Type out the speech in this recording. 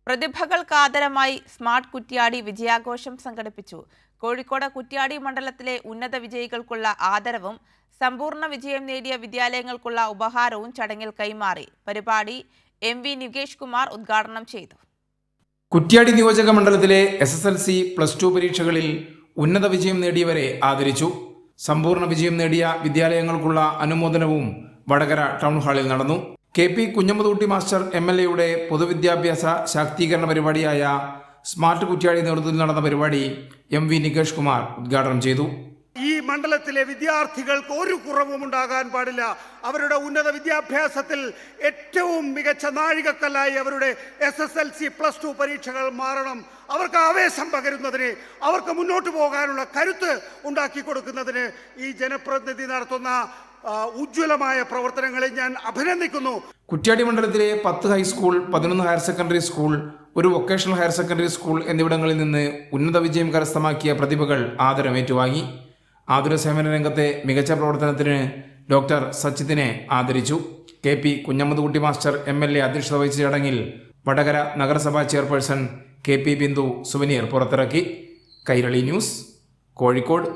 പ്രതിഭകൾക്ക് ആദരമായി smart Kuttiadi വിജയാഘോഷം സംഘടിപ്പിച്ചു. കോഴിക്കോട് കുറ്റ്യാടി മണ്ഡലത്തിലെ ഉന്നത വിജയികൾക്കുള്ള ആദരവും സമ്പൂർണ്ണ വിജയം നേടിയ വിദ്യാലയങ്ങൾക്കുള്ള ഉപഹാരവും ചടങ്ങിൽ കൈമാറി. പരിപാടി MV നികേഷ് കുമാർ ഉദ്ഘാടനം ചെയ്തു. കുറ്റ്യാടി നിയോജക മണ്ഡലത്തിലെ SSLC +2 പരീക്ഷകളിൽ ഉന്നത വിജയം നേടിയവരെ ആദരിച്ചു. സമ്പൂർണ്ണ വിജയം നേടിയ വിദ്യാലയങ്ങൾക്കുള്ള അനുമോദനവും വടകര ടൗൺ ഹാളിൽ നടന്നു. KP കുഞ്ഞമ്മദ് മാസ്റ്റർ MLA പൊതുവിദ്യാഭ്യാസ ശാക്തീകരണ പരിപാടിയായ സ്മാർട്ട് കുറ്റ്യാടി നേതൃത്വത്തിൽ നടന്ന പരിപാടി MV നികേഷ് കുമാർ ഉദ്ഘാടനം ചെയ്തു. ഈ മണ്ഡലത്തിലെ വിദ്യാർത്ഥികൾക്ക് ഒരു കുറവും ഉണ്ടാകാൻ പാടില്ല. അവരുടെ ഉന്നത വിദ്യാഭ്യാസത്തിൽ ഏറ്റവും മികച്ച നാഴികക്കല്ലായി അവരുടെ SSLC +2 പരീക്ഷകൾ മാറണം. അവർക്ക് ആവേശം പകരുന്നതിന്, അവർക്ക് മുന്നോട്ട് പോകാനുള്ള കരുത്ത് ഉണ്ടാക്കി കൊടുക്കുന്നതിന് ഈ ജനപ്രതിനിധി നടത്തുന്ന ഉജ്ജ്വലമായ പ്രവർത്തനങ്ങളെ ഞാൻ അഭിനന്ദിക്കുന്നു. കുറ്റ്യാടി മണ്ഡലത്തിലെ 10 ഹൈസ്കൂൾ, 11 ഹയർ സെക്കൻഡറി സ്കൂൾ, ഒരു വൊക്കേഷണൽ ഹയർ സെക്കൻഡറി സ്കൂൾ എന്നിവിടങ്ങളിൽ നിന്ന് ഉന്നത വിജയം കരസ്ഥമാക്കിയ പ്രതിഭകൾ ആദരം ഏറ്റുവാങ്ങി. ആതുര സേവന രംഗത്തെ മികച്ച പ്രവർത്തനത്തിന് ഡോക്ടർ സച്ചിത്തിനെ ആദരിച്ചു. KP കുഞ്ഞമ്മദ് മാസ്റ്റർ MLA അധ്യക്ഷത വഹിച്ച ചടങ്ങിൽ വടകര നഗരസഭാ ചെയർപേഴ്സൺ KP ബിന്ദു സുവനീർ പുറത്തിറക്കി. കൈരളി ന്യൂസ്, കോഴിക്കോട്.